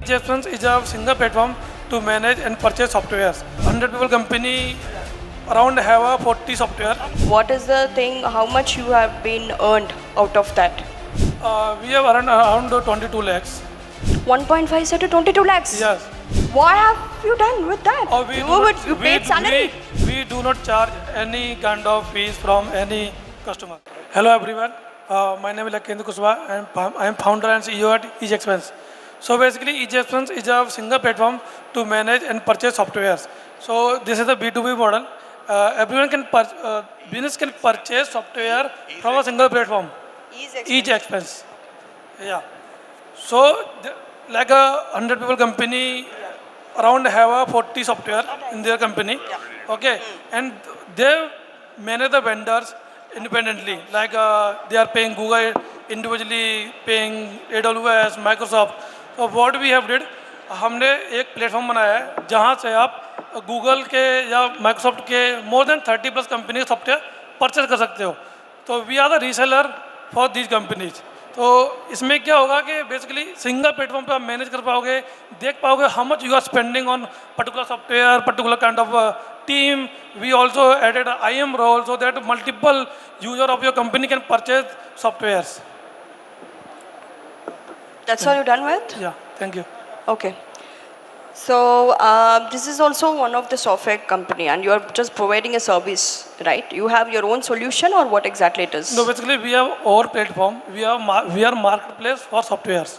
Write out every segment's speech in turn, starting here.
eJustments is a single platform to manage and purchase softwares. 100 people company around have a 40 software. What is the thing, how much you have been earned out of that? We have around 22 lakhs. 1.5 set to 22 lakhs? Yes. What have you done with that? You paid salary? We do not charge any kind of fees from any customer. Hello everyone. My name is Lakendra Kushwaha and I am founder and CEO at eJustments. So basically eJustments is a single platform to manage and purchase softwares. So this is a B2B model. Everyone can business can purchase software from a single platform. eJustments. Yeah. So like a 100 people company around have a 40 software in their company. Okay. And they manage the vendors independently. Like they are paying Google individually, paying AWS, Microsoft. So what we have did, हमने एक platform बनाया है जहाँ से आप Google के या Microsoft के मोर देन 30 प्लस कंपनी के सॉफ्टवेयर परचेज कर सकते हो. तो we are the reseller for these companies. तो इसमें क्या होगा कि बेसिकली सिंगल प्लेटफॉर्म पे आप मैनेज कर पाओगे, देख पाओगे how much you are spending on particular software, particular kind of team. We also added IM role so that multiple user of your company can purchase softwares. That's all you're done with? Yeah, thank you. Okay. So this is also one of the software company and you're just providing a service, right? You have your own solution or what exactly it is? No, basically we have our platform. We are marketplace for softwares.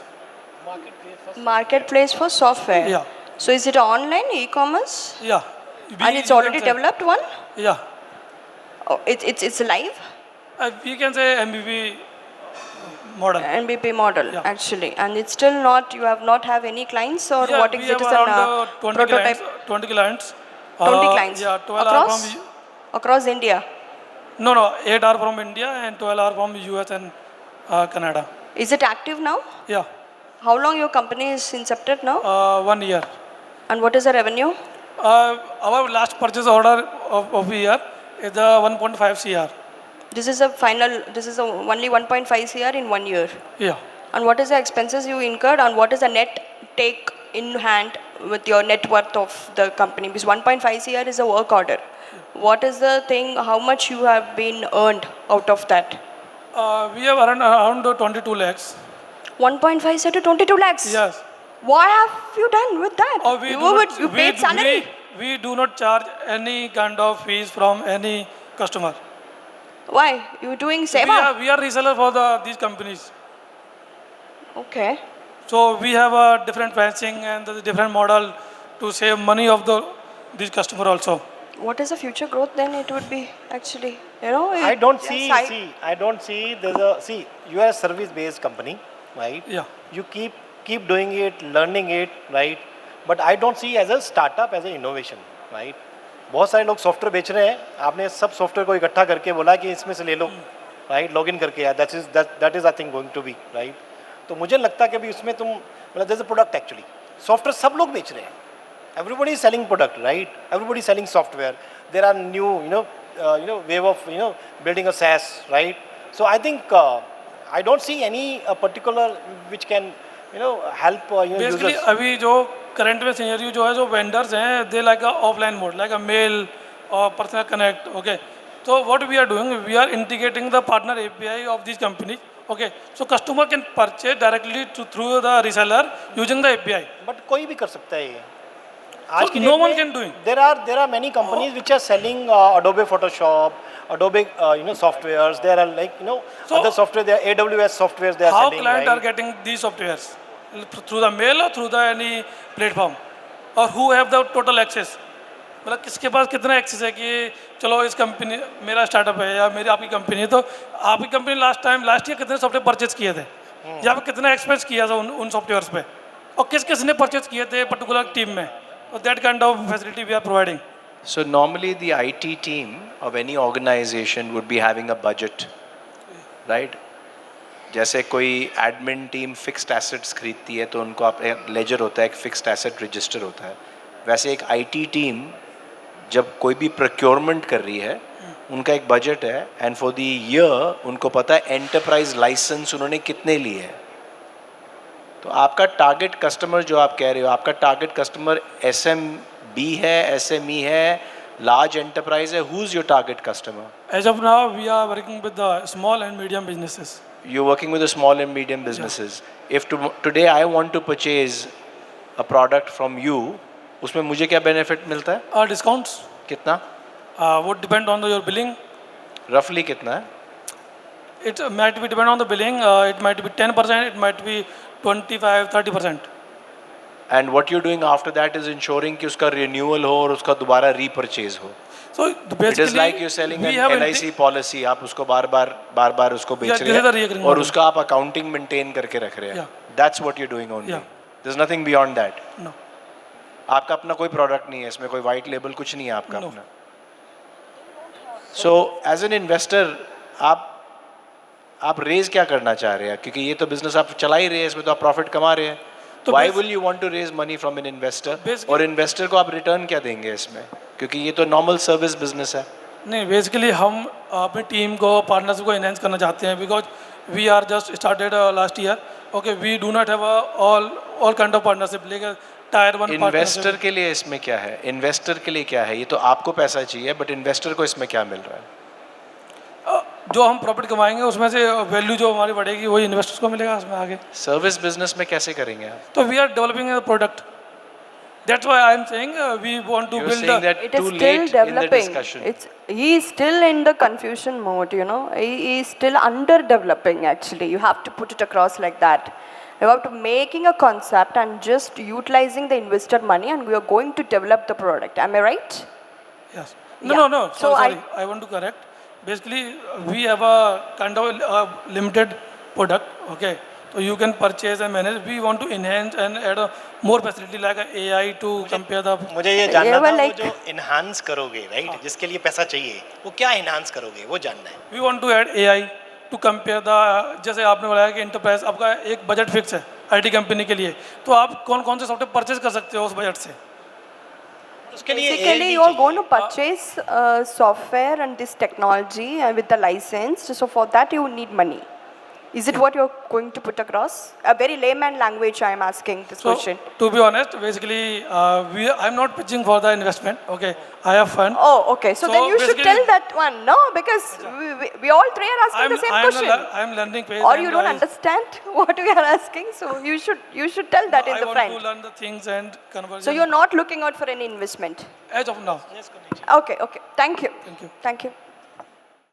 Marketplace for software? Yeah. So is it online, e-commerce? Yeah. And it's already developed one? Yeah. Oh, it's live? We can say MVP model. MVP model, Yeah. actually. And it's still not, you have not have any clients or Yeah, what we is it? have Is around 20 prototype? clients. 20 clients. 20 clients? Yeah, 12 are Across? from... Across India? No, 8 are from India and 12 are from US and Canada. Is it active now? Yeah. How long your company is incepted now? 1 year. And what is the revenue? Our last purchase order of a year is 1.5 CR. This is only 1.5 CR in 1 year. Yeah. And what is the expenses you incurred and what is the net take in hand with your net worth of the company? Because 1.5 CR is a work order. What is the thing, how much you have been earned out of that? We have around 22 lakhs. 1.5 CR to 22 lakhs? Yes. What have you done with that? You paid salary? We do not charge any kind of fees from any customer. Why? You're doing seva? We are reseller for these companies. Okay. So we have a different pricing and the different model to save money of these customer also. What is the future growth then? It would be actually, you know. I don't see. I don't see. You are a service-based company, right? Yeah. You keep doing it, learning it, right? But I don't see as a startup, as an innovation, right? बहुत सारे लोग software बेच रहे हैं. आपने सब software को इकट्ठा करके बोला कि इसमें से ले लो, राइट? लॉगिन करके यार that is I think going to be right. तो मुझे लगता है कि अभी उसमें तुम मतलब जैसे प्रोडक्ट एक्चुअली सॉफ्टवेयर सब लोग बेच रहे हैं. Everybody is selling product, right? Everybody is selling software. There are new wave of building a SaaS, right? So I think I don't see any particular which can help basically अभी जो current में scenario जो है, जो vendors हैं, they like a offline mode, like a mail और personal connect. Okay. तो what we are doing, we are integrating the partner API of these companies. Okay, so customer can purchase directly through the reseller using the API. But कोई भी कर सकता है ये. So no one can do it. There are many companies which are selling Adobe Photoshop, Adobe softwares. There are other software. There are AWS softwares. They are selling. How clients are getting these softwares? Through the mail or through the any platform? Or who have the total access? मतलब किसके पास कितना access है कि चलो इस company मेरा startup है या मेरी आपकी कंपनी है, तो आपकी कंपनी लास्ट ईयर कितने सॉफ्टवेयर परचेज किए थे या फिर कितना एक्सपेंस किया था उन सॉफ्टवेयर्स पे, और किसने परचेज किए थे पर्टिकुलर टीम में. So that kind of facility we are providing. So normally the IT team of any organization would be having a budget, right? जैसे कोई एडमिन टीम फिक्स्ड एसेट्स खरीदती है तो उनको आप लेजर होता है, एक फिक्स्ड एसेट रजिस्टर होता है. वैसे एक IT टीम जब कोई भी प्रोक्योरमेंट कर रही है, उनका एक बजट है एंड फॉर द ईयर उनको पता है एंटरप्राइज लाइसेंस उन्होंने कितने लिए हैं. तो आपका टारगेट कस्टमर जो आप कह रहे हो, आपका टारगेट कस्टमर SMB है, SME है, लार्ज एंटरप्राइज है, who is your target customer? As of now, we are working with the small and medium businesses. You're working with the small and medium businesses. If today I want to purchase a product from you, उसमें मुझे क्या benefit मिलता है? Discounts कितना? would depend on your billing. Roughly कितना है? It might be depend on the billing. It might be 10%. It might be 25, 30%. And what you're doing after that is ensuring कि उसका renewal हो और उसका दोबारा repurchase हो. So basically, It is like you're selling we an have LIC policy. आप उसको बार-बार उसको बेच Yeah, रहे this is the हैं recurring और model. उसका आप accounting maintain करके रख रहे हैं. Yeah. That's what you're doing only. Yeah. There's nothing beyond that. No. आपका अपना कोई प्रोडक्ट नहीं है इसमें, कोई वाइट लेबल कुछ नहीं है आपका No. अपना. सो एज एन इन्वेस्टर आप रेज क्या करना चाह रहे हैं? क्योंकि ये तो बिजनेस आप चला ही रहे हैं, इसमें तो आप प्रॉफिट कमा रहे हैं. तो why bas- will you want to raise money from an investor? Basically- और इन्वेस्टर को आप रिटर्न क्या देंगे इसमें? क्योंकि ये तो नॉर्मल सर्विस बिजनेस है. नहीं, बेसिकली हम अपनी टीम को, पार्टनर्स को इनहेंस करना चाहते हैं, because we are just started last year. Okay, we do not have all kind of partnership, लेकिन टायर 1 इन्वेस्टर के लिए इसमें क्या है? इन्वेस्टर के लिए क्या है? ये तो आपको पैसा चाहिए, बट इन्वेस्टर को इसमें क्या मिल रहा है? जो हम प्रॉफिट कमाएंगे उसमें से वैल्यू जो हमारी बढ़ेगी वही इन्वेस्टर्स को मिलेगा उसमें आगे. सर्विस बिजनेस में कैसे करेंगे आप? तो we are developing a product. That's why I am saying we want to You're build saying that It is too still late in the developing. discussion. He is still in the confusion mode, you know. He is still underdeveloping actually. You have to put it across like that. You have to making a concept and just utilizing the investor money and we are going to develop the product. Am I right? Yes. Yeah. No. So Sorry. I want to correct. Basically, we have a kind of limited product. Okay. So you can purchase and manage. We want to enhance and add a more facility like a AI to compare the. मुझे ये जानना ये था, वाला वो जो enhance करोगे, right, जिसके लिए पैसा चाहिए, वो क्या इन्हांस करोगे, वो जानना है. We want to add AI to compare the. जैसे आपने बताया कि इंटरप्राइज आपका एक बजट फिक्स है IT कंपनी के लिए, तो आप कौन कौन से सॉफ्टवेयर परचेज कर सकते हो उस बजट से. उसके लिए Basically, ALD you are चाहिए. going to purchase software and this technology with the license. So for that, you need money. Is it what you're going to put across? A very layman language, I am asking this So question. to be honest, basically, I'm not pitching for the investment. Okay, I have fun. Oh, okay. So, So then you should basically- tell that one, no? Because we all three are asking the same question. I'm learning phase. Or and you don't I- understand what we are asking, so you should tell that in I the want to front. learn the things and conversion. So you're not looking out for any investment. as of now. Okay. Thank you. Thank you. Thank you.